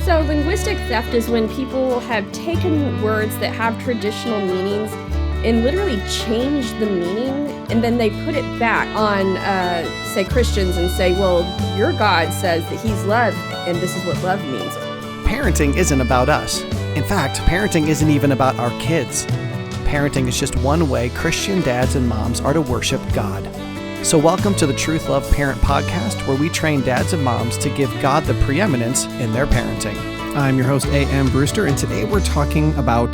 So linguistic theft is when people have taken words that have traditional meanings and literally changed the meaning, and then they put it back on, say, Christians and say, well, your God says that he's love, and this is what love means. Parenting isn't about us. In fact, parenting isn't even about our kids. Parenting is just one way Christian dads and moms are to worship God. So welcome to the Truth.Love.Parent podcast, where we train dads and moms to give God the preeminence in their parenting. I'm your host, AMBrewster, and today we're talking about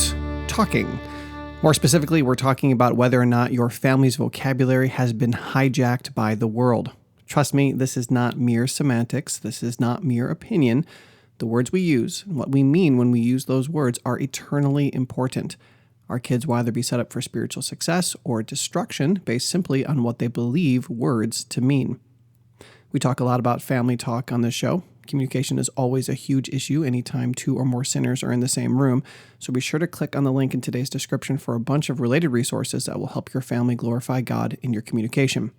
talking. More specifically, we're talking about whether or not your family's vocabulary has been hijacked by the world. Trust me, this is not mere semantics. This is not mere opinion. The words we use and what we mean when we use those words are eternally important. Our kids will either be set up for spiritual success or destruction based simply on what they believe words to mean. We talk a lot about family talk on this show. Communication is always a huge issue anytime two or more sinners are in the same room, so be sure to click on the link in today's description for a bunch of related resources that will help your family glorify God in your communication.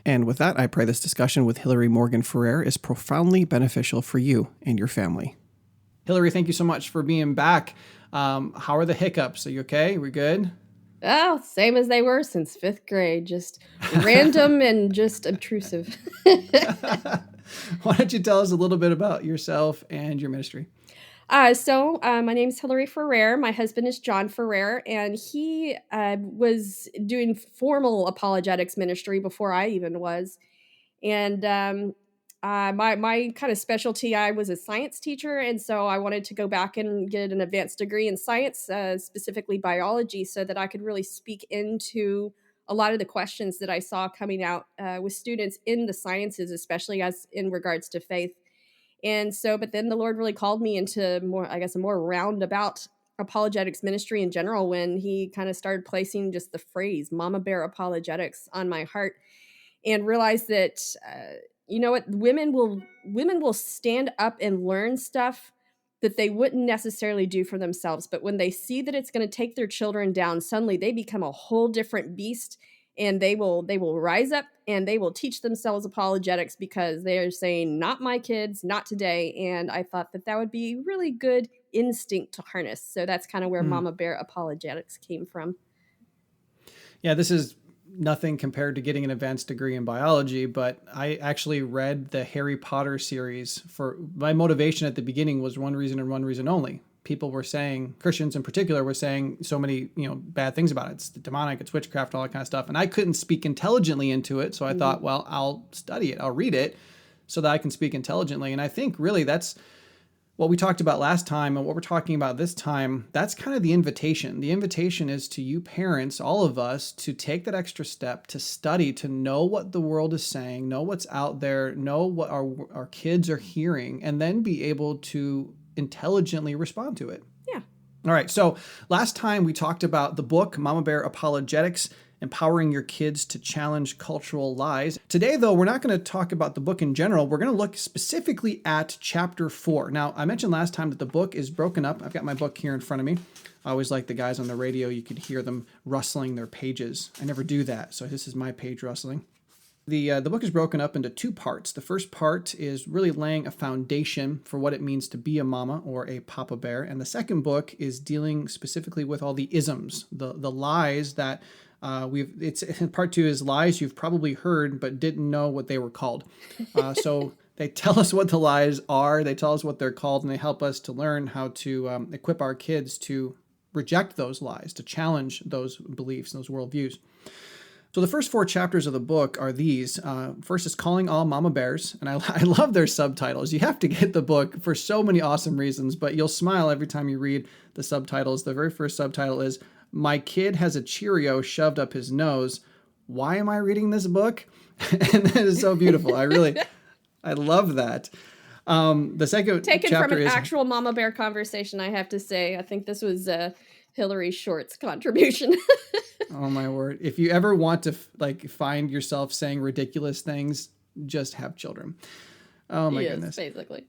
And with that, I pray this discussion with Hillary Morgan Ferrer is profoundly beneficial for you and your family. Hillary, thank you so much for being back. How are the hiccups? Are you okay? We good? Oh, same as they were since 5th grade, just random and just obtrusive. Why don't you tell us a little bit about yourself and your ministry? So my name is Hillary Ferrer. My husband is John Ferrer, and he was doing formal apologetics ministry before I even was. And my kind of specialty, I was a science teacher, and so I wanted to go back and get an advanced degree in science, specifically biology, so that I could really speak into a lot of the questions that I saw coming out with students in the sciences, especially as in regards to faith. And so, but then the Lord really called me into more, I guess, a more roundabout apologetics ministry in general when he kind of started placing just the phrase Mama Bear Apologetics on my heart, and realized that, you know what, women will stand up and learn stuff that they wouldn't necessarily do for themselves. But when they see that it's going to take their children down, suddenly they become a whole different beast, and they will rise up and they will teach themselves apologetics because they are saying, not my kids, not today. And I thought that would be really good instinct to harness. So that's kind of where Mama Bear Apologetics came from. Yeah, this is nothing compared to getting an advanced degree in biology, but I actually read the Harry Potter series. For my motivation at the beginning was one reason and one reason only. People were saying, Christians in particular, were saying so many, bad things about it. It's demonic, it's witchcraft, all that kind of stuff. And I couldn't speak intelligently into it. So I thought, well, I'll study it. I'll read it so that I can speak intelligently. And I think really that's what we talked about last time and what we're talking about this time. That's kind of the invitation. The invitation is to you parents, all of us, to take that extra step, to study, to know what the world is saying, know what's out there, know what our kids are hearing, and then be able to intelligently respond to it. Yeah. All right. So last time we talked about the book, Mama Bear Apologetics, Empowering Your Kids to Challenge Cultural Lies. Today, though, we're not going to talk about the book in general. We're going to look specifically at chapter 4. Now, I mentioned last time that the book is broken up. I've got my book here in front of me. I always like the guys on the radio. You could hear them rustling their pages. I never do that. So this is my page rustling. The book is broken up into 2 parts. The first part is really laying a foundation for what it means to be a mama or a papa bear. And the second book is dealing specifically with all the isms, the lies that it's part 2 is lies you've probably heard but didn't know what they were called. So they tell us what the lies are, they tell us what they're called, and they help us to learn how to equip our kids to reject those lies, to challenge those beliefs, those worldviews. So the first 4 chapters of the book are these. First is Calling All Mama Bears, and I love their subtitles. You have to get the book for so many awesome reasons, but you'll smile every time you read the subtitles. The very first subtitle is, My Kid Has a Cheerio Shoved Up His Nose. Why am I reading this book? And that is so beautiful. I love that. The second Taken chapter from an is actual Mama Bear conversation, I have to say. I think this was Hillary Short's contribution. Oh my word. If you ever want to find yourself saying ridiculous things, just have children. Oh my goodness. Basically.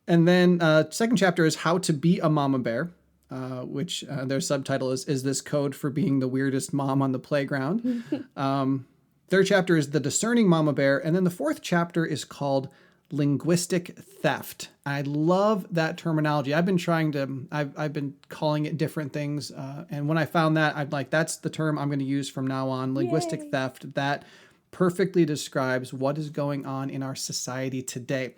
And then second chapter is How to Be a Mama Bear, which their subtitle is This Code for Being the Weirdest Mom on the Playground? Third chapter is The Discerning Mama Bear. And then the fourth chapter is called linguistic theft. I love that terminology. I've been calling it different things. And when I found that, I'm like, that's the term I'm going to use from now on. Linguistic Yay. theft. That perfectly describes what is going on in our society today.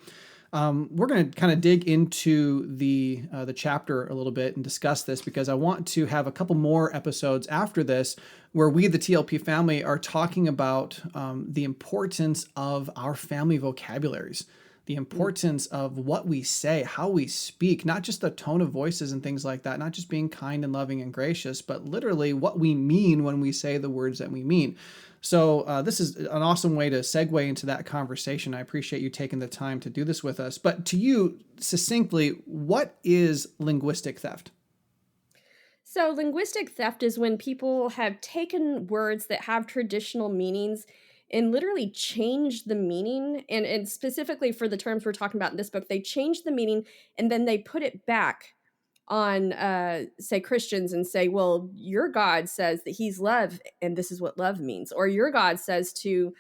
We're going to kind of dig into the chapter a little bit and discuss this, because I want to have a couple more episodes after this where we, the TLP family, are talking about the importance of our family vocabularies, the importance of what we say, how we speak, not just the tone of voices and things like that, not just being kind and loving and gracious, but literally what we mean when we say the words that we mean. So this is an awesome way to segue into that conversation. I appreciate you taking the time to do this with us. But to you, succinctly, what is linguistic theft? So, linguistic theft is when people have taken words that have traditional meanings and literally changed the meaning. And specifically for the terms we're talking about in this book, they changed the meaning and then they put it back on, say, Christians and say, well, your God says that he's love and this is what love means. Or your God says to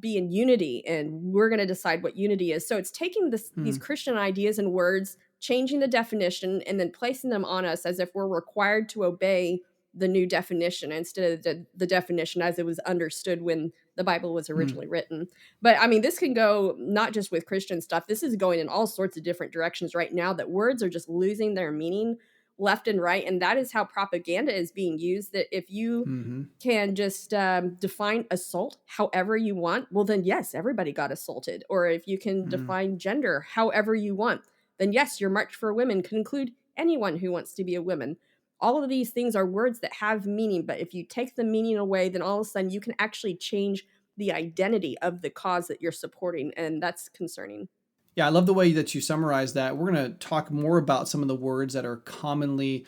be in unity and we're going to decide what unity is. So it's taking these Christian ideas and words, changing the definition, and then placing them on us as if we're required to obey the new definition instead of the definition as it was understood when the Bible was originally written. But I mean, this can go not just with Christian stuff. This is going in all sorts of different directions right now, that words are just losing their meaning left and right. And that is how propaganda is being used, that if you can just define assault however you want, well, then yes, everybody got assaulted. Or if you can define gender however you want, then yes, your March for Women can include anyone who wants to be a woman. All of these things are words that have meaning, but if you take the meaning away, then all of a sudden you can actually change the identity of the cause that you're supporting, and that's concerning. Yeah, I love the way that you summarize that. We're going to talk more about some of the words that are commonly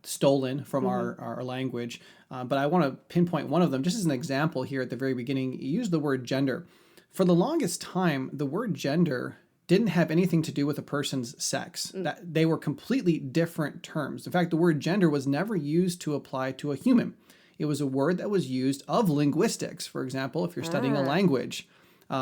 stolen from our language, but I want to pinpoint one of them just as an example here at the very beginning. You use the word gender. For the longest time, the word gender didn't have anything to do with a person's sex. That they were completely different terms. In fact, the word gender was never used to apply to a human. It was a word that was used of linguistics. For example, if you're studying a language,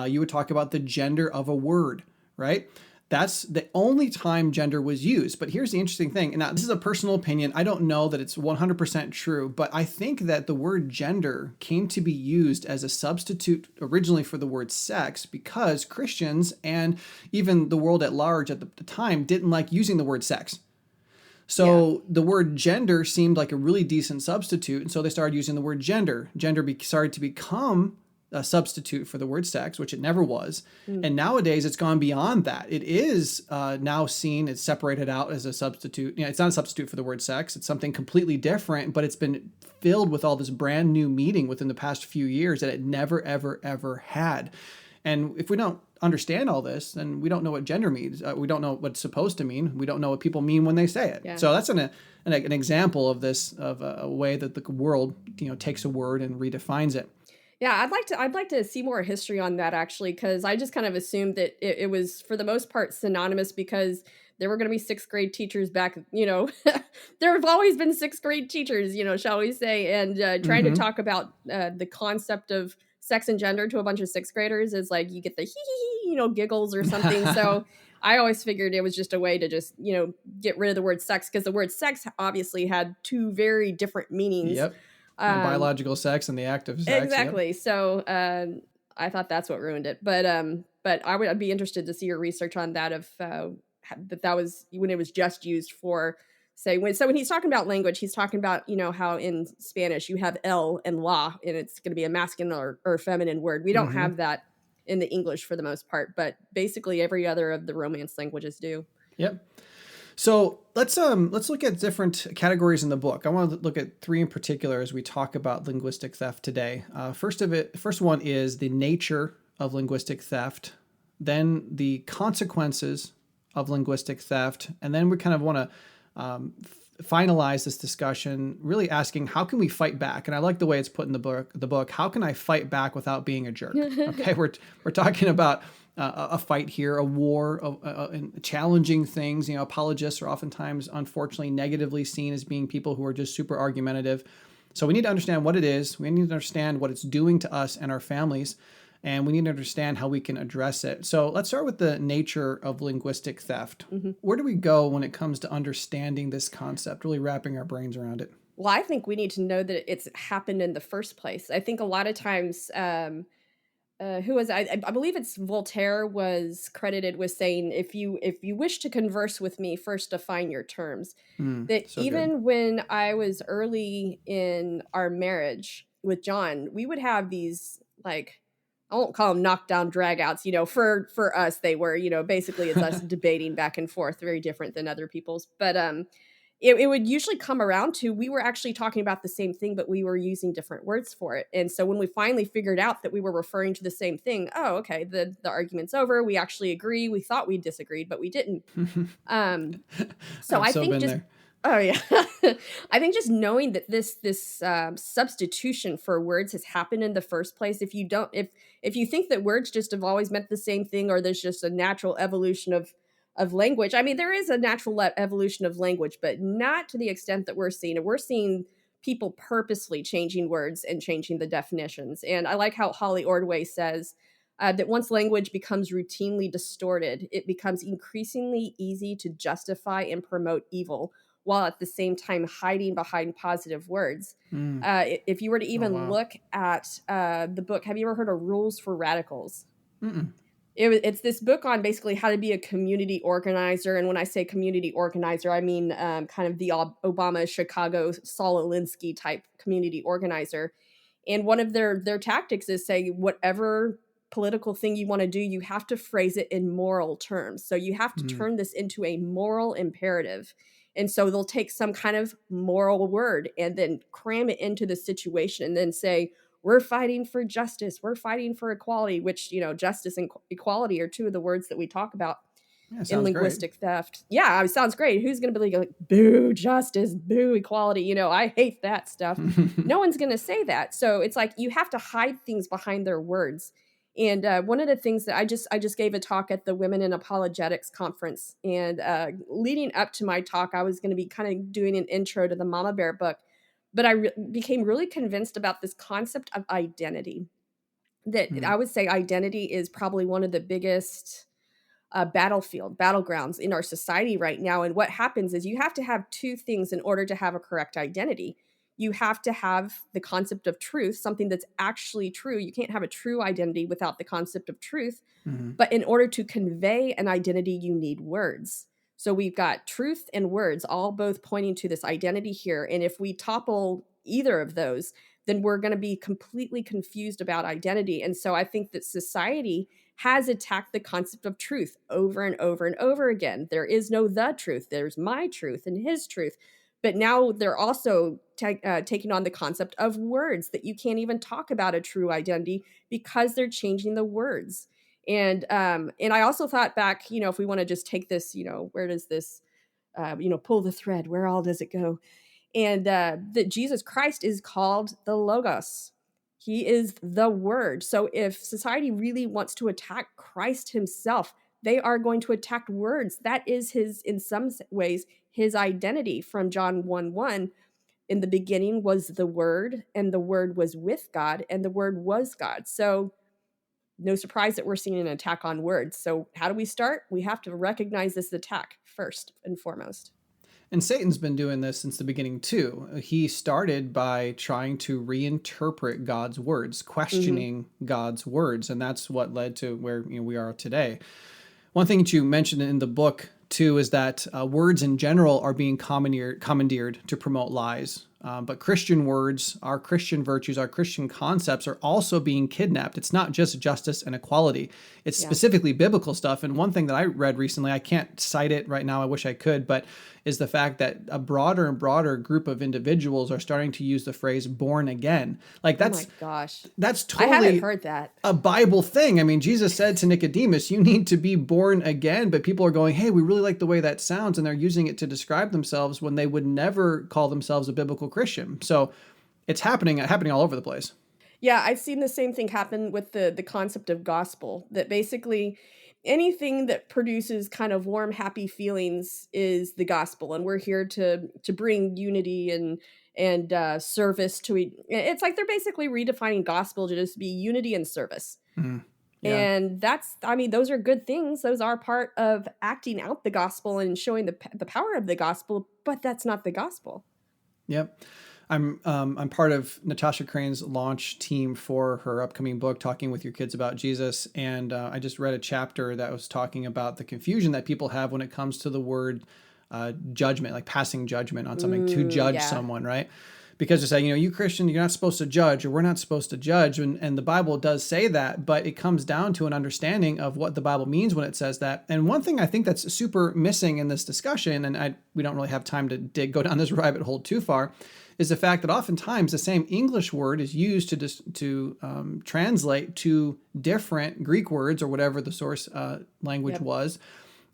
you would talk about the gender of a word, right? That's the only time gender was used. But here's the interesting thing. And now, this is a personal opinion. I don't know that it's 100% true, but I think that the word gender came to be used as a substitute originally for the word sex because Christians and even the world at large at the time didn't like using the word sex. So the word gender seemed like a really decent substitute. And so they started using the word gender. Gender started to become a substitute for the word sex, which it never was. And nowadays it's gone beyond that. It is now seen, it's separated out as a substitute. You know, it's not a substitute for the word sex. It's something completely different, but it's been filled with all this brand new meaning within the past few years that it never, ever, ever had. And if we don't understand all this, then we don't know what gender means. We don't know what it's supposed to mean. We don't know what people mean when they say it. Yeah. So that's an example of this, of a way that the world, takes a word and redefines it. Yeah, I'd like to see more history on that actually, because I just kind of assumed that it was for the most part synonymous because there were going to be sixth grade teachers back, there have always been sixth grade teachers, shall we say, and trying to talk about the concept of sex and gender to a bunch of sixth graders is like you get the giggles or something. So I always figured it was just a way to just, get rid of the word sex, because the word sex obviously had two very different meanings. Yep. Biological sex and the act of sex. Exactly. Yep. So I thought that's what ruined it. But I'd be interested to see your research on that, if that was when it was just used for, say, when he's talking about language, he's talking about, how in Spanish you have el and la, and it's going to be a masculine or feminine word. We don't have that in the English for the most part, but basically every other of the Romance languages do. Yep. So let's look at different categories in the book. I want to look at three in particular as we talk about linguistic theft today. First one is the nature of linguistic theft, then the consequences of linguistic theft, and then we kind of want to finalize this discussion really asking, how can we fight back? And I like the way it's put in the book. How can I fight back without being a jerk? Okay, we're talking about a fight here, a war, and challenging things. Apologists are oftentimes, unfortunately, negatively seen as being people who are just super argumentative. So we need to understand what it is. We need to understand what it's doing to us and our families. and we need to understand how we can address it. So let's start with the nature of linguistic theft. Where do we go when it comes to understanding this concept, really wrapping our brains around it? Well, I think we need to know that it's happened in the first place. I think a lot of times, who was I believe it's Voltaire was credited with saying, if you wish to converse with me, first define your terms. That So good. even when I was early in our marriage with John, we would have these, like, I won't call them knockdown dragouts. For us they were, basically it's us debating back and forth, very different than other people's. But it would usually come around to, we were actually talking about the same thing, but we were using different words for it. And so when we finally figured out that we were referring to the same thing, oh, okay, the argument's over. We actually agree. We thought we disagreed, but we didn't. Um, so I've I so think been just there. Oh yeah, I think just knowing that this substitution for words has happened in the first place. If you think that words just have always meant the same thing, or there's just a natural evolution of language. I mean, there is a natural evolution of language, but not to the extent that we're seeing. And we're seeing people purposely changing words and changing the definitions. And I like how Holly Ordway says that once language becomes routinely distorted, it becomes increasingly easy to justify and promote evil, while at the same time hiding behind positive words. If you were to Oh, even wow. look at the book, have you ever heard of Rules for Radicals? Mm-mm. It's this book on basically how to be a community organizer. And when I say community organizer, I mean kind of the Obama Chicago Saul Alinsky type community organizer. And one of their tactics is say, whatever political thing you want to do, you have to phrase it in moral terms. So you have to Mm. turn this into a moral imperative. And so they'll take some kind of moral word and then cram it into the situation and then say, we're fighting for justice, we're fighting for equality, which, justice and equality are two of the words that we talk about Yeah, in sounds great. linguistic theft. Yeah, it sounds great. Who's going to be like, boo justice, boo equality? I hate that stuff. No one's going to say that. So it's like you have to hide things behind their words. And one of the things that I just gave a talk at the Women in Apologetics conference, and leading up to my talk, I was going to be kind of doing an intro to the Mama Bear book, but I became really convinced about this concept of identity. That Mm. I would say identity is probably one of the biggest battlegrounds in our society right now. And what happens is you have to have two things in order to have a correct identity. You have to have the concept of truth, something that's actually true. You can't have a true identity without the concept of truth. Mm. But in order to convey an identity, you need words. So we've got truth and words, all both pointing to this identity here. And if we topple either of those, then we're going to be completely confused about identity. And so I think that society has attacked the concept of truth over and over and over again. There is no the truth, there's my truth and his truth. But now they're also taking on the concept of words, that you can't even talk about a true identity because they're changing the words. And I also thought back, if we want to just take this, where does this, pull the thread? Where all does it go? And that Jesus Christ is called the Logos. He is the Word. So if society really wants to attack Christ himself, they are going to attack words. That is his, in some ways, his identity from John 1:1. In the beginning was the Word, and the Word was with God, and the Word was God. So no surprise that we're seeing an attack on words. So how do we start? We have to recognize this attack first and foremost. And Satan's been doing this since the beginning too. He started by trying to reinterpret God's words, Mm-hmm. questioning God's words, and that's what led to where we are today. One thing that you mentioned in the book too is that words in general are being commandeered to promote lies. But Christian words, our Christian virtues, our Christian concepts are also being kidnapped. It's not just justice and equality. It's Yeah. specifically biblical stuff. And one thing that I read recently, I can't cite it right now, I wish I could, but is the fact that a broader and broader group of individuals are starting to use the phrase born again. Like Oh my that's gosh. that's I haven't totally heard that. a Bible thing. I mean, Jesus said to Nicodemus, you need to be born again. But people are going, hey, we really like the way that sounds. And they're using it to describe themselves when they would never call themselves a biblical Christian. So it's happening all over the place. Yeah, I've seen the same thing happen with the concept of gospel, that basically anything that produces kind of warm, happy feelings is the gospel. And we're here to bring unity and service to it's like they're basically redefining gospel to just be unity and service. Mm, yeah. And that's, I mean, those are good things. Those are part of acting out the gospel and showing the power of the gospel, but that's not the gospel. Yep. I'm part of Natasha Crane's launch team for her upcoming book, Talking with Your Kids About Jesus. And I just read a chapter that was talking about the confusion that people have when it comes to the word judgment, like passing judgment on something, to judge Yeah. someone, right? Because they say, you Christian, you're not supposed to judge, or we're not supposed to judge. And the Bible does say that, but it comes down to an understanding of what the Bible means when it says that. And one thing I think that's super missing in this discussion, and we don't really have time to go down this rabbit hole too far, is the fact that oftentimes the same English word is used to translate to different Greek words or whatever the source language was.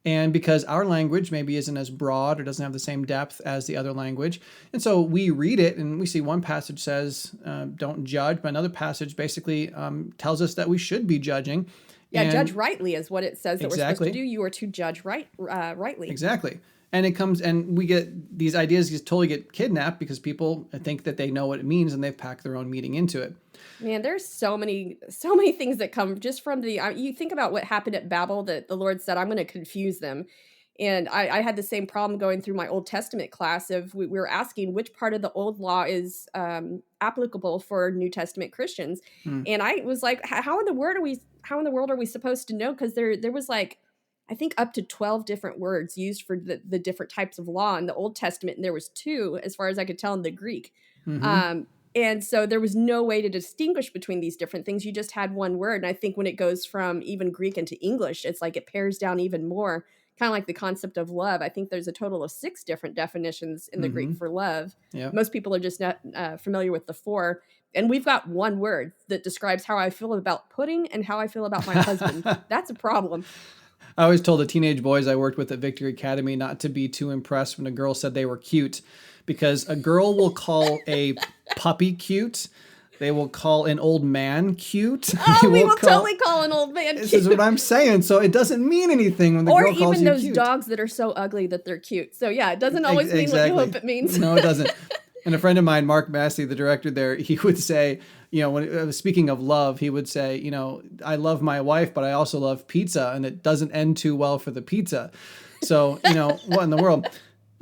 And because our language maybe isn't as broad or doesn't have the same depth as the other language. And so we read it and we see one passage says, don't judge, but another passage basically tells us that we should be judging. Yeah, judge rightly is what it says that we're supposed to do. You are to judge rightly. Exactly. And it comes, and we get these ideas totally get kidnapped because people think that they know what it means and they've packed their own meaning into it. Man, there's so many things that come just from you think about what happened at Babel, that the Lord said, I'm going to confuse them. And I had the same problem going through my Old Testament class of we were asking which part of the old law is applicable for New Testament Christians. And I was like, how in the world are we supposed to know? Because there was like, I think up to 12 different words used for the different types of law in the Old Testament. And there was 2, as far as I could tell, in the Greek. And so there was no way to distinguish between these different things. You just had one word. And I think when it goes from even Greek into English, it's like it pairs down even more, kind of like the concept of love. I think there's a total of 6 different definitions in the Greek for love. Yep. Most people are just not familiar with the 4. And we've got one word that describes how I feel about pudding and how I feel about my husband. That's a problem. I always told the teenage boys I worked with at Victory Academy not to be too impressed when a girl said they were cute, because a girl will call a puppy cute. They will call an old man cute. Oh, we will totally call an old man cute. This is what I'm saying. So it doesn't mean anything when the girl calls you cute. Or even those dogs that are so ugly that they're cute. So yeah, it doesn't always mean what you hope it means. No, it doesn't. And a friend of mine, Mark Massey, the director there, he would say, when speaking of love, he would say, I love my wife, but I also love pizza, and it doesn't end too well for the pizza. So, what in the world?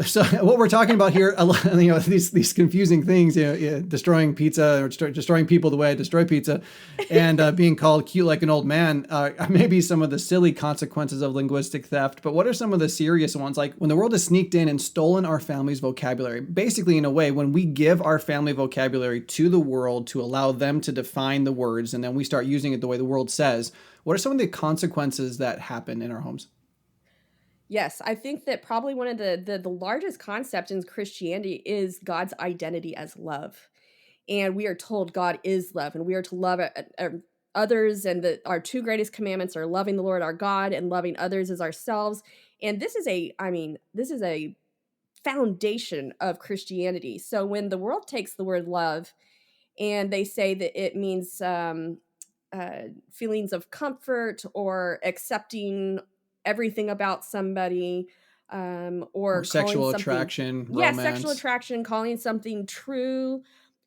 So what we're talking about here, these confusing things, destroying pizza or destroying people the way I destroy pizza, and being called cute like an old man, maybe some of the silly consequences of linguistic theft. But what are some of the serious ones? Like when the world has sneaked in and stolen our family's vocabulary, basically in a way, when we give our family vocabulary to the world to allow them to define the words, and then we start using it the way the world says, what are some of the consequences that happen in our homes? Yes, I think that probably one of the largest concepts in Christianity is God's identity as love. And we are told God is love, and we are to love others, and our 2 greatest commandments are loving the Lord our God and loving others as ourselves. And this is a foundation of Christianity. So when the world takes the word love and they say that it means feelings of comfort or accepting everything about somebody, or sexual attraction, romance. Yeah, sexual attraction, calling something true,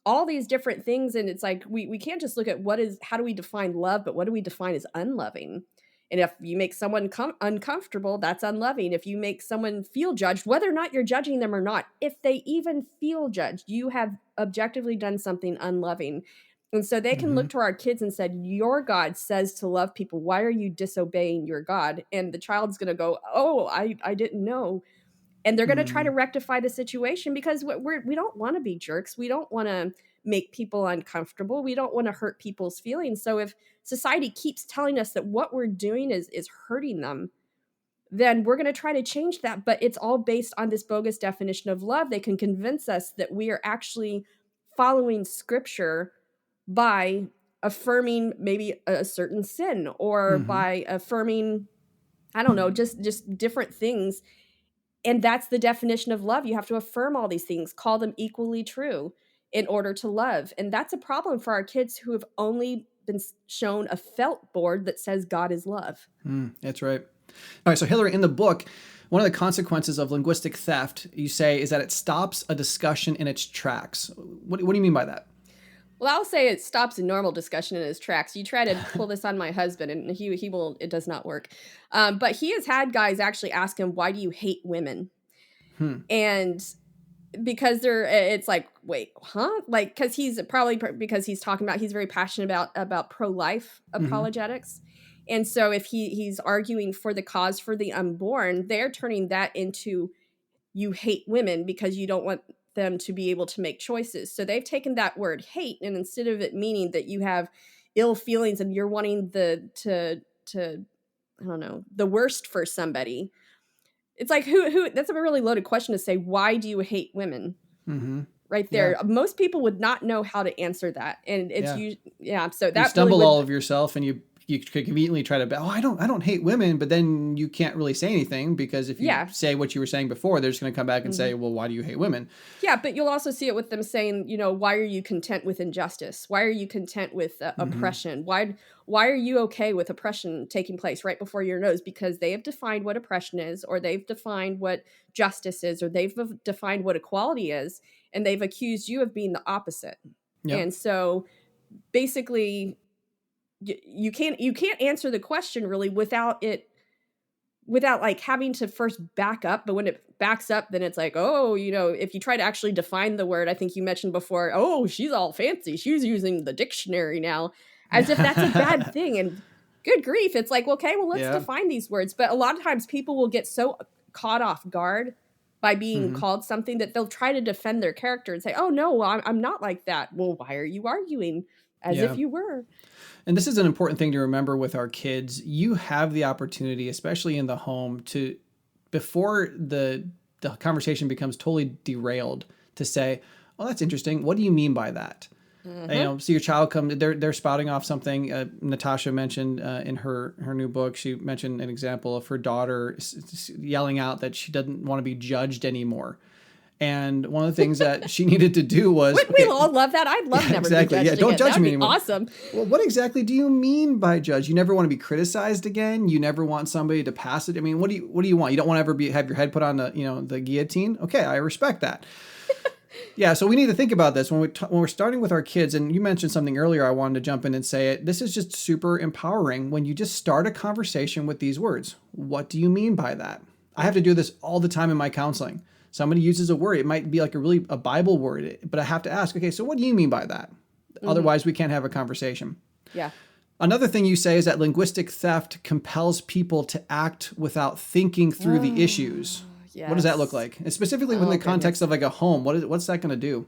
all these different things. And it's like, we can't just look at how do we define love, but what do we define as unloving? And if you make someone uncomfortable, that's unloving. If you make someone feel judged, whether or not you're judging them or not, if they even feel judged, you have objectively done something unloving. And so they can look to our kids and said, your God says to love people. Why are you disobeying your God? And the child's going to go, oh, I didn't know. And they're going to try to rectify the situation, because we don't want to be jerks. We don't want to make people uncomfortable. We don't want to hurt people's feelings. So if society keeps telling us that what we're doing is hurting them, then we're going to try to change that. But it's all based on this bogus definition of love. They can convince us that we are actually following Scripture by affirming maybe a certain sin, or by affirming, I don't know, just different things. And that's the definition of love. You have to affirm all these things, call them equally true in order to love. And that's a problem for our kids who have only been shown a felt board that says God is love. That's right. All right. So Hillary, in the book, One of the consequences of linguistic theft, you say, is that it stops a discussion in its tracks. What do you mean by that? Well, I'll say it stops a normal discussion in his tracks. You try to pull this on my husband, and he will. It does not work. But he has had guys actually ask him, "Why do you hate women?" And because it's like, wait, huh? Like, because he's probably because he's talking about, he's very passionate about pro-life apologetics. And so if he's arguing for the cause for the unborn, they're turning that into, you hate women because you don't want them to be able to make choices. So they've taken that word hate, and instead of it meaning that you have ill feelings and you're wanting to I don't know, the worst for somebody, it's like, who that's a really loaded question to say, why do you hate women? Right there. Yeah. Most people would not know how to answer that. And it's so that you stumble really all of yourself, and you could conveniently try to, I don't hate women, but then you can't really say anything, because if you say what you were saying before, they're just going to come back and say, well, why do you hate women? Yeah, but you'll also see it with them saying, why are you content with injustice? Why are you content with oppression? Why are you okay with oppression taking place right before your nose? Because they have defined what oppression is, or they've defined what justice is, or they've defined what equality is, and they've accused you of being the opposite. Yep. And so basically, you can't answer the question really without like having to first back up. But when it backs up, then it's like, oh, if you try to actually define the word, I think you mentioned before, oh, she's all fancy, she's using the dictionary now, as if that's a bad thing. And good grief, it's like, okay, well, let's define these words. But a lot of times people will get so caught off guard by being called something that they'll try to defend their character and say, oh no, well, I'm not like that. Well, why are you arguing as if you were? And this is an important thing to remember with our kids. You have the opportunity, especially in the home, to, before the conversation becomes totally derailed, to say, oh, that's interesting. What do you mean by that? So your child comes, they're spouting off something. Natasha mentioned in her new book, she mentioned an example of her daughter yelling out that she doesn't want to be judged anymore. And one of the things that she needed to do was... Wouldn't we all love that? I'd love never to be judged don't again. judge me anymore. Awesome. Well, what exactly do you mean by judge? You never want to be criticized again? You never want somebody to pass it? I mean, what do you want? You don't want to ever have your head put on the guillotine? Okay, I respect that. Yeah, so we need to think about this when we're starting with our kids. And you mentioned something earlier, I wanted to jump in and say it. This is just super empowering when you just start a conversation with these words. What do you mean by that? I have to do this all the time in my counseling. Somebody uses a word. It might be like a Bible word, but I have to ask, okay, so what do you mean by that? Otherwise, we can't have a conversation. Yeah. Another thing you say is that linguistic theft compels people to act without thinking through the issues. Yes. What does that look like? And specifically in the context of like a home, what's that going to do?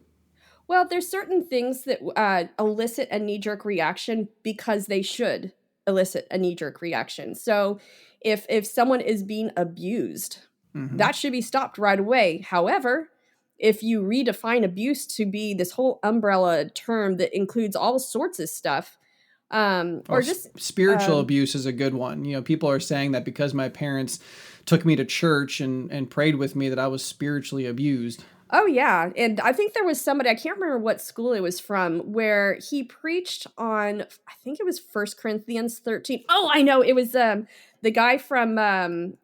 Well, there's certain things that elicit a knee-jerk reaction because they should elicit a knee-jerk reaction. So if someone is being abused, that should be stopped right away. However, if you redefine abuse to be this whole umbrella term that includes all sorts of stuff, or just spiritual abuse is a good one. People are saying that because my parents took me to church and prayed with me that I was spiritually abused. Oh yeah. And I think there was somebody, I can't remember what school it was from, where he preached on, I think it was 1 Corinthians 13. Oh, I know. It was the guy from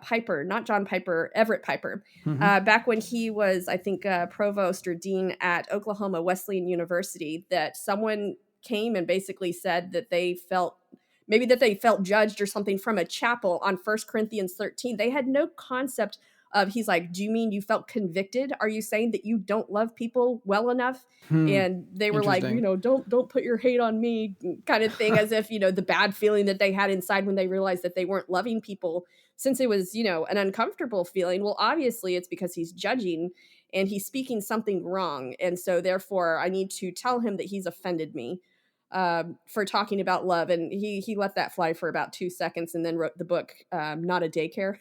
Piper, not John Piper, Everett Piper, back when he was, I think, provost or dean at Oklahoma Wesleyan University, that someone came and basically said that they felt judged or something from a chapel on 1 Corinthians 13. They had no concept of, he's like, do you mean you felt convicted? Are you saying that you don't love people well enough? And they were like, don't put your hate on me kind of thing, as if, the bad feeling that they had inside when they realized that they weren't loving people, since it was, an uncomfortable feeling. Well, obviously it's because he's judging and he's speaking something wrong. And so therefore I need to tell him that he's offended me for talking about love. And he let that fly for about 2 seconds and then wrote the book, Not a Daycare,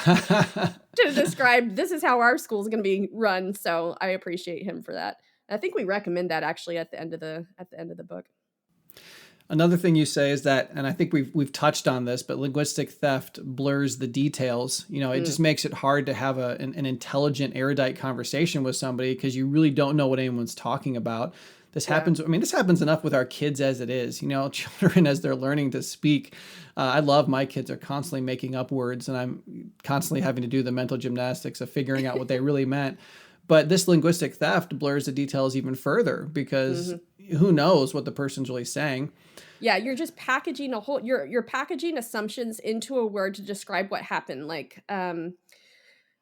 to describe, this is how our school is going to be run. So I appreciate him for that. I think we recommend that actually at the end of the book. Another thing you say is that, and I think we've touched on this, but linguistic theft blurs the details. It just makes it hard to have an intelligent, erudite conversation with somebody because you really don't know what anyone's talking about. This Yeah. happens. I mean, this happens enough with our kids as it is. Children as they're learning to speak. I love my kids are constantly making up words, and I'm constantly having to do the mental gymnastics of figuring out what they really meant. But this linguistic theft blurs the details even further because who knows what the person's really saying. Yeah, you're just packaging you're packaging assumptions into a word to describe what happened. Like,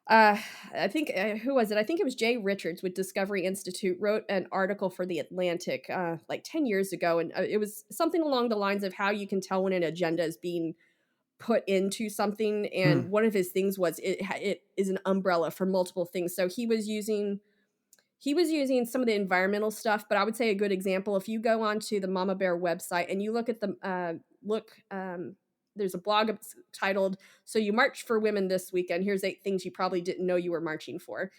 I think who was it? I think it was Jay Richards with Discovery Institute wrote an article for The Atlantic like 10 years ago, and it was something along the lines of how you can tell when an agenda is being put into something. And one of his things was it is an umbrella for multiple things. So he was using some of the environmental stuff, but I would say a good example, if you go onto the Mama Bear website and you look at there's a blog titled "So You Marched for Women This Weekend. Here's 8 things you probably didn't know you were marching for."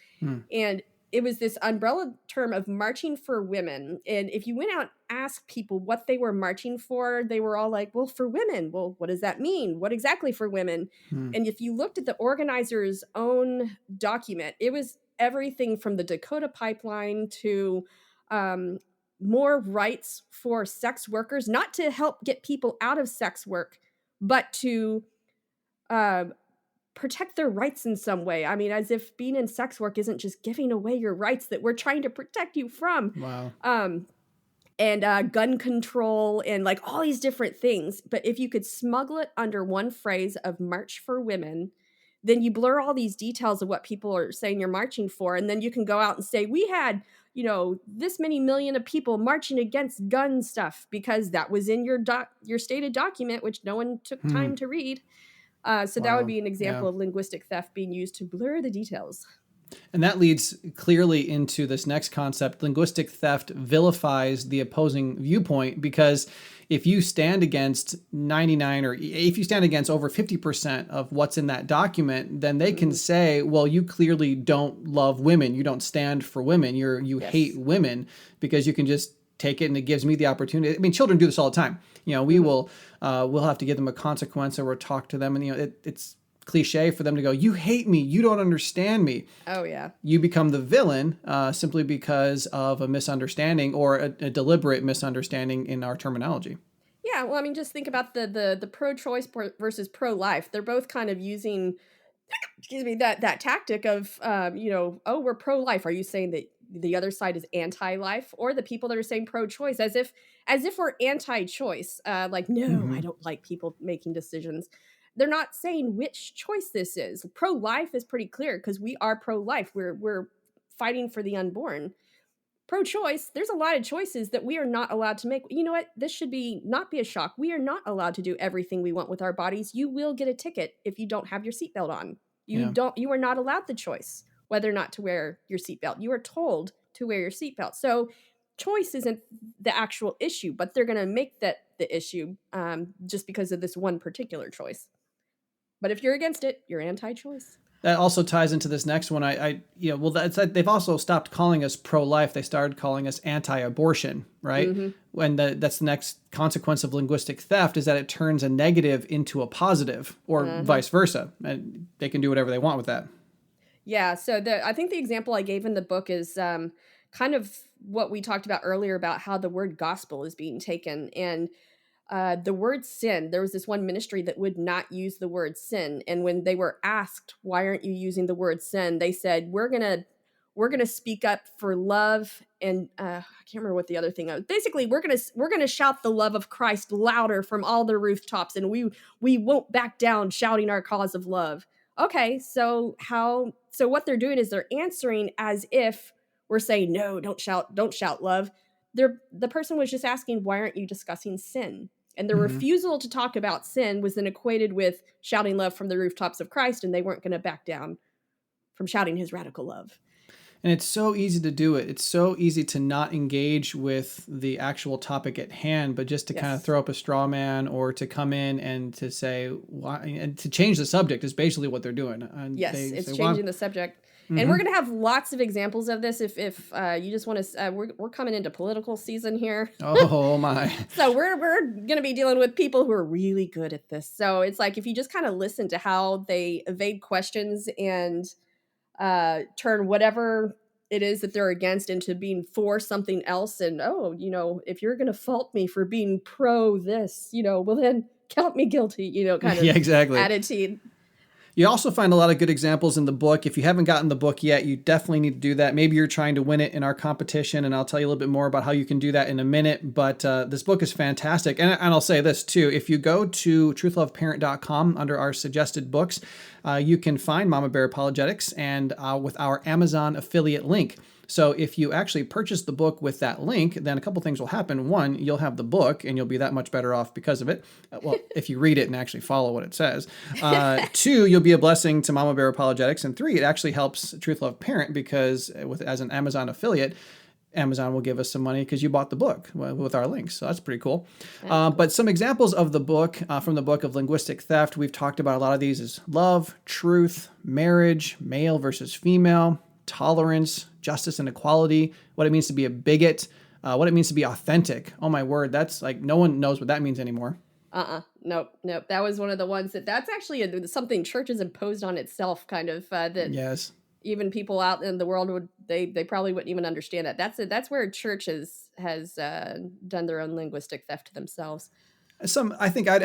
And it was this umbrella term of marching for women. And if you went out and asked people what they were marching for, they were all like, well, for women. Well, what does that mean? What exactly for women? And if you looked at the organizer's own document, it was everything from the Dakota Pipeline to more rights for sex workers, not to help get people out of sex work, but to protect their rights in some way. I mean, as if being in sex work isn't just giving away your rights that we're trying to protect you from. Wow. And gun control and like all these different things. But if you could smuggle it under one phrase of March for Women, then you blur all these details of what people are saying you're marching for. And then you can go out and say, we had, this many million of people marching against gun stuff because that was in your stated document, which no one took time to read. So that would Wow. be an Yeah. example of linguistic theft being used to blur the details. And that leads clearly into this next concept. Linguistic theft vilifies the opposing viewpoint because if you stand against 99 or if you stand against over 50% of what's in that document, then they can say, well, you clearly don't love women. You don't stand for women. You hate women because you can just take it and it gives me the opportunity. I mean, children do this all the time. We'll have to give them a consequence or we'll talk to them and, it's cliche for them to go, you hate me, you don't understand me. Oh, yeah. You become the villain simply because of a misunderstanding or a deliberate misunderstanding in our terminology. Yeah, well, I mean, just think about the pro-choice versus pro-life. They're both kind of using, that tactic of, oh, we're pro-life. Are you saying that the other side is anti-life? Or the people that are saying pro-choice, as if we're anti-choice. Like, no, I don't like people making decisions. They're not saying which choice this is. Pro-life is pretty clear because we are pro-life. We're fighting for the unborn. Pro-choice, there's a lot of choices that we are not allowed to make. You know what? This should not be a shock. We are not allowed to do everything we want with our bodies. You will get a ticket if you don't have your seatbelt on. You are not allowed the choice whether or not to wear your seatbelt. You are told to wear your seatbelt. So choice isn't the actual issue, but they're going to make that the issue just because of this one particular choice. But if you're against it, you're anti-choice. That also ties into this next one. They've also stopped calling us pro-life. They started calling us anti-abortion, right? When that's the next consequence of linguistic theft is that it turns a negative into a positive or vice versa. And they can do whatever they want with that. Yeah. So I think the example I gave in the book is kind of what we talked about earlier about how the word gospel is being taken. And the word sin, there was this one ministry that would not use the word sin. And when they were asked, why aren't you using the word sin? They said, we're going to speak up for love. And I can't remember what the other thing was. Basically, we're going to shout the love of Christ louder from all the rooftops. And we won't back down shouting our cause of love. Okay. So what they're doing is they're answering as if we're saying, no, don't shout love. The person was just asking, why aren't you discussing sin? And the refusal to talk about sin was then equated with shouting love from the rooftops of Christ, and they weren't going to back down from shouting his radical love. And it's so easy to do it. It's so easy to not engage with the actual topic at hand, but just to kind of throw up a straw man or to come in and to say, why, and to change the subject is basically what they're doing. And it's changing the subject. And we're going to have lots of examples of this if you just want to, we're coming into political season here. Oh my. So we're going to be dealing with people who are really good at this. So it's like, if you just kind of listen to how they evade questions and turn whatever it is that they're against into being for something else. And, oh, if you're going to fault me for being pro this, well, then count me guilty, kind Yeah, of exactly. attitude. You also find a lot of good examples in the book. If you haven't gotten the book yet, you definitely need to do that. Maybe you're trying to win it in our competition, and I'll tell you a little bit more about how you can do that in a minute. But this book is fantastic. And I'll say this too. If you go to Truth.Love.Parent under our suggested books, you can find Mama Bear Apologetics and with our Amazon affiliate link. So if you actually purchase the book with that link, then a couple things will happen. One, you'll have the book and you'll be that much better off because of it. Well, if you read it and actually follow what it says. Two, you'll be a blessing to Mama Bear Apologetics. And three, it actually helps Truth.Love.Parent because as an Amazon affiliate, Amazon will give us some money because you bought the book with our links. So that's pretty cool. But some examples of the book, from the book of Linguistic Theft, we've talked about a lot of these is love, truth, marriage, male versus female, tolerance, justice and equality, what it means to be a bigot, what it means to be authentic. Oh my word, that's like no one knows what that means anymore. Nope. That was one of the ones that's actually something church has imposed on itself, kind of, that Yes. even people out in the world they probably wouldn't even understand that. That's where church has done their own linguistic theft to themselves. I think I'd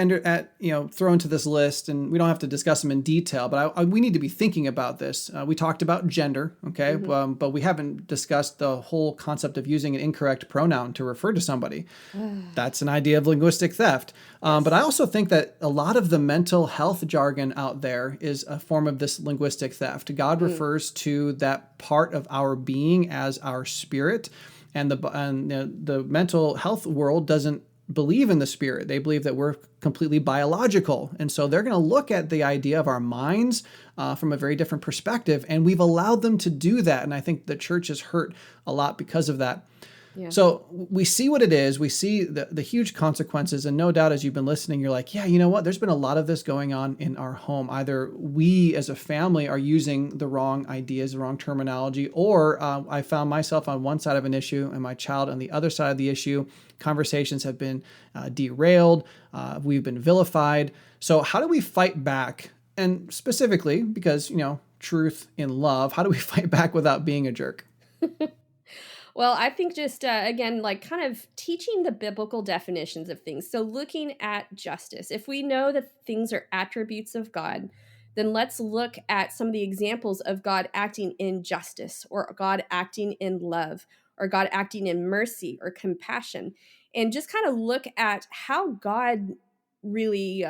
throw into this list, and we don't have to discuss them in detail, but we need to be thinking about this. We talked about gender, okay, but we haven't discussed the whole concept of using an incorrect pronoun to refer to somebody. That's an idea of linguistic theft. Yes. But I also think that a lot of the mental health jargon out there is a form of this linguistic theft. God refers to that part of our being as our spirit, and the mental health world doesn't believe in the spirit. They believe that we're completely biological. And so they're going to look at the idea of our minds from a very different perspective. And we've allowed them to do that. And I think the church has hurt a lot because of that. Yeah. So we see what it is. We see the huge consequences. And no doubt, as you've been listening, you're like, yeah, you know what? There's been a lot of this going on in our home. Either we as a family are using the wrong ideas, the wrong terminology, or I found myself on one side of an issue and my child on the other side of the issue. Conversations have been derailed. We've been vilified. So how do we fight back? And specifically, because, truth in love, how do we fight back without being a jerk? Well, I think just, again, like kind of teaching the biblical definitions of things. So looking at justice. If we know that things are attributes of God, then let's look at some of the examples of God acting in justice, or God acting in love, or God acting in mercy or compassion. And just kind of look at how God really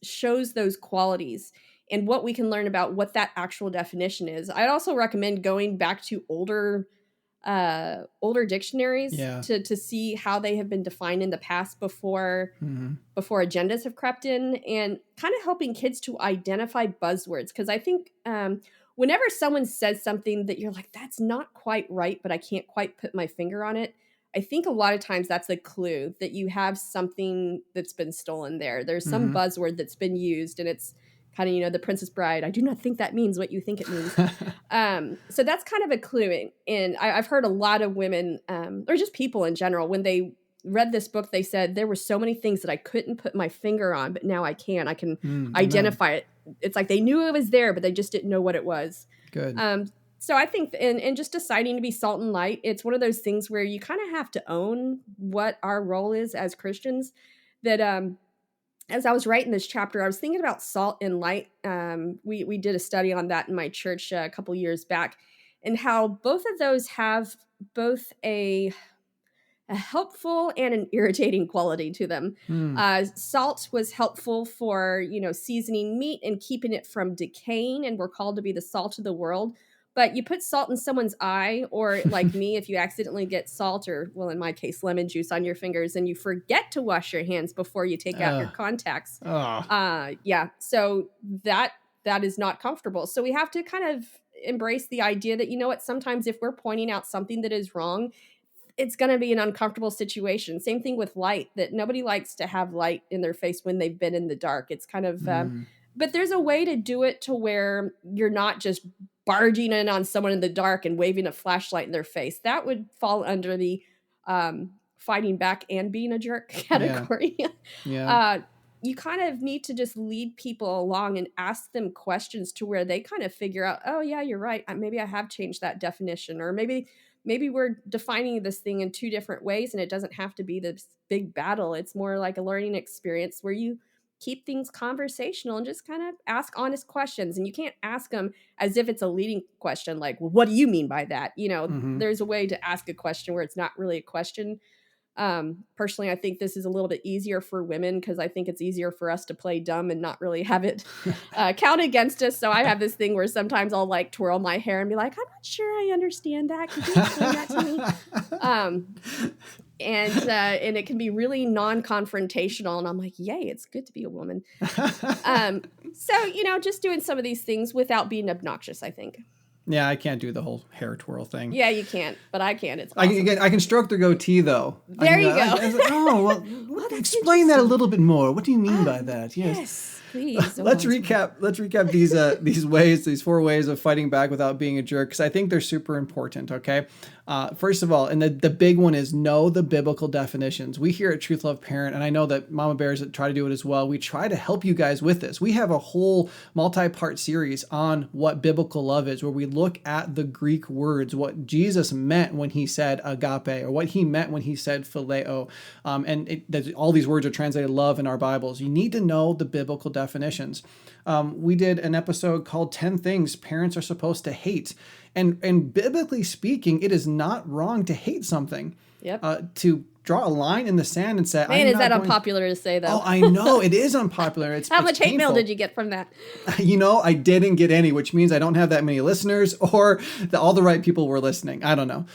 shows those qualities and what we can learn about what that actual definition is. I'd also recommend going back to older dictionaries to see how they have been defined in the past before agendas have crept in, and kind of helping kids to identify buzzwords. Because I think whenever someone says something that you're like, that's not quite right, but I can't quite put my finger on it, I think a lot of times that's a clue that you have something that's been stolen there. There's some buzzword that's been used, and it's kind of, the Princess Bride. I do not think that means what you think it means. So that's kind of a clue. And I've heard a lot of women, or just people in general, when they read this book, they said there were so many things that I couldn't put my finger on, but now I can. I can identify it. It's like they knew it was there, but they just didn't know what it was. Good. So I think in just deciding to be salt and light, it's one of those things where you kind of have to own what our role is as Christians. That as I was writing this chapter, I was thinking about salt and light. We did a study on that in my church a couple years back, and how both of those have both a helpful and an irritating quality to them. Salt was helpful for, seasoning meat and keeping it from decaying, and we're called to be the salt of the world. But you put salt in someone's eye, or like me, if you accidentally get salt, or, well, in my case, lemon juice on your fingers, and you forget to wash your hands before you take out your contacts. So that is not comfortable. So we have to kind of embrace the idea that, sometimes if we're pointing out something that is wrong, it's going to be an uncomfortable situation. Same thing with light, that nobody likes to have light in their face when they've been in the dark. It's kind of, but there's a way to do it to where you're not just barging in on someone in the dark and waving a flashlight in their face. That would fall under the fighting back and being a jerk category. you kind of need to just lead people along and ask them questions to where they kind of figure out, oh yeah, you're right. Maybe I have changed that definition, or maybe we're defining this thing in two different ways, and it doesn't have to be this big battle. It's more like a learning experience where you keep things conversational and just kind of ask honest questions. And you can't ask them as if it's a leading question, like, well, what do you mean by that? Mm-hmm. There's a way to ask a question where it's not really a question. Personally, I think this is a little bit easier for women because I think it's easier for us to play dumb and not really have it count against us. So I have this thing where sometimes I'll like twirl my hair and be like, I'm not sure I understand that. Could you explain that to me? And it can be really non-confrontational, and I'm like, yay, it's good to be a woman. So just doing some of these things without being obnoxious, I think. Yeah, I can't do the whole hair twirl thing. Yeah, you can't, but I can. It's awesome. I can stroke the goatee though. There you go. Oh, well, explain that a little bit more. What do you mean by that? Yes, please. Let's recap these 4 ways of fighting back without being a jerk, because I think they're super important. Okay. First of all, and the big one is know the biblical definitions. We here at Truth.Love.Parent, and I know that Mama Bears try to do it as well, we try to help you guys with this. We have a whole multi-part series on what biblical love is, where we look at the Greek words, what Jesus meant when he said agape, or what he meant when he said phileo. All these words are translated love in our Bibles. You need to know the biblical definitions. We did an episode called 10 Things Parents Are Supposed to Hate. And biblically speaking, it is not wrong to hate something. Yep. To draw a line in the sand and say, man, is that unpopular to say, though? Oh, I know. It is unpopular. How much hate mail did you get from that? I didn't get any, which means I don't have that many listeners, or all the right people were listening. I don't know.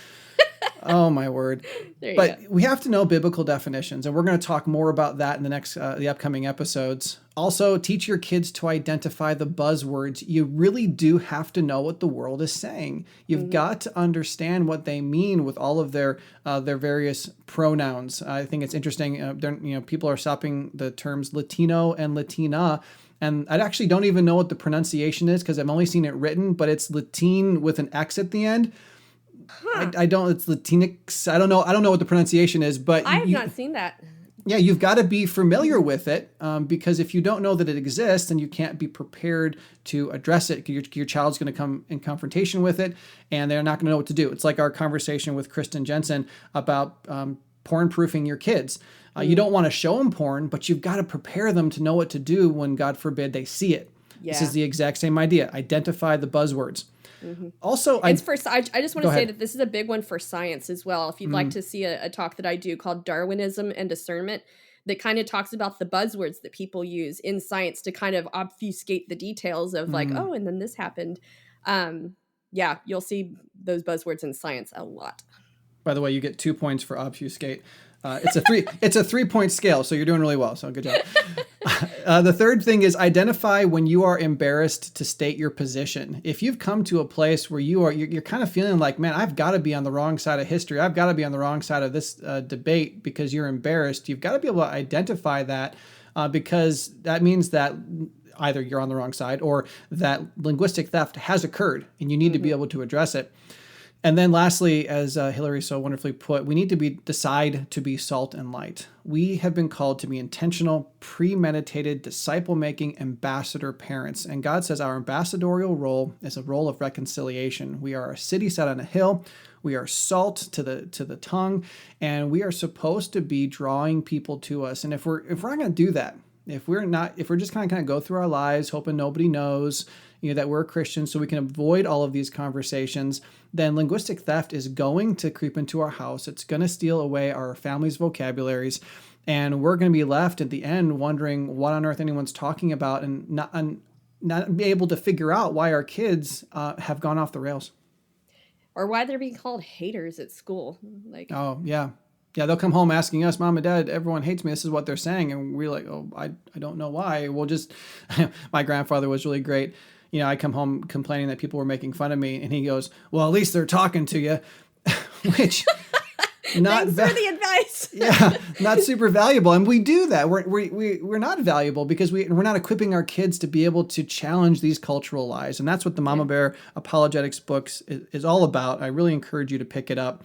Oh, my word. But we have to know biblical definitions, and we're going to talk more about that in the upcoming episodes. Also, teach your kids to identify the buzzwords. You really do have to know what the world is saying. You've got to understand what they mean with all of their various pronouns. I think it's interesting. People are stopping the terms Latino and Latina. And I actually don't even know what the pronunciation is, because I've only seen it written, but it's Latine with an X at the end. Huh. It's Latinx. I don't know what the pronunciation is, but I have not seen that. Yeah, you've got to be familiar with it, because if you don't know that it exists, then you can't be prepared to address it. Your child's going to come in confrontation with it, and they're not going to know what to do. It's like our conversation with Kristen Jensen about porn-proofing your kids. You don't want to show them porn, but you've got to prepare them to know what to do when, God forbid, they see it. Yeah. This is the exact same idea. Identify the buzzwords. Mm-hmm. Also, I just want to say that this is a big one for science as well. If you'd like to see a talk that I do called Darwinism and Discernment, that kind of talks about the buzzwords that people use in science to kind of obfuscate the details of like, oh, and then this happened. Yeah, you'll see those buzzwords in science a lot. By the way, you get 2 points for obfuscate. It's a 3-point scale, so you're doing really well. So good job. The third thing is identify when you are embarrassed to state your position. If you've come to a place where you're kind of feeling like, man, I've got to be on the wrong side of history. I've got to be on the wrong side of this debate because you're embarrassed. You've got to be able to identify that because that means that either you're on the wrong side or that linguistic theft has occurred and you need to be able to address it. And then lastly, as Hillary so wonderfully put, we need to decide to be salt and light. We have been called to be intentional, premeditated, disciple-making ambassador parents. And God says our ambassadorial role is a role of reconciliation. We are a city set on a hill. We are salt to the tongue, and we are supposed to be drawing people to us. And if we're not going to do that, if we're just kind of go through our lives hoping nobody knows, that we're Christians so we can avoid all of these conversations, then linguistic theft is going to creep into our house. It's going to steal away our family's vocabularies, and we're going to be left at the end wondering what on earth anyone's talking about and not be able to figure out why our kids have gone off the rails. Or why they're being called haters at school. Oh, yeah. Yeah, they'll come home asking us, Mom and Dad, everyone hates me. This is what they're saying. And we're like, oh, I don't know why. We'll just, my grandfather was really great. I come home complaining that people were making fun of me. And he goes, well, at least they're talking to you, which not thanks for the advice. Yeah, not super valuable. And we do that. We're not valuable because we're not equipping our kids to be able to challenge these cultural lies. And that's what the Mama Bear Apologetics books is all about. I really encourage you to pick it up.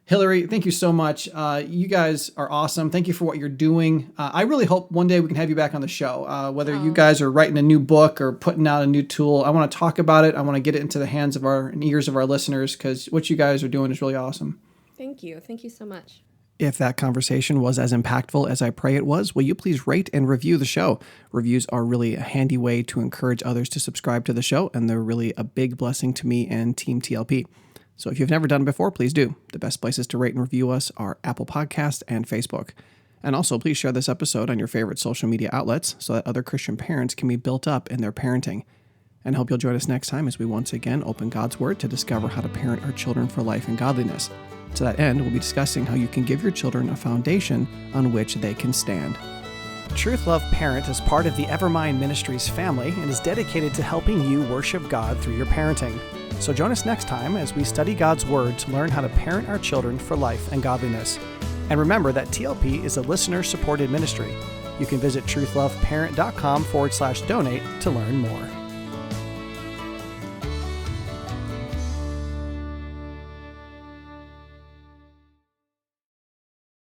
Hillary, thank you so much. You guys are awesome. Thank you for what you're doing. I really hope one day we can have you back on the show. Whether you guys are writing a new book or putting out a new tool, I want to talk about it. I want to get it into the hands of and ears of our listeners, because what you guys are doing is really awesome. Thank you. Thank you so much. If that conversation was as impactful as I pray it was, will you please rate and review the show? Reviews are really a handy way to encourage others to subscribe to the show, and they're really a big blessing to me and Team TLP. So if you've never done it before, please do. The best places to rate and review us are Apple Podcasts and Facebook. And also, please share this episode on your favorite social media outlets so that other Christian parents can be built up in their parenting. And I hope you'll join us next time as we once again open God's Word to discover how to parent our children for life and godliness. To that end, we'll be discussing how you can give your children a foundation on which they can stand. Truth.Love.Parent is part of the Evermind Ministries family and is dedicated to helping you worship God through your parenting. So join us next time as we study God's Word to learn how to parent our children for life and godliness. And remember that TLP is a listener-supported ministry. You can visit Truth.Love.Parent.com/donate to learn more.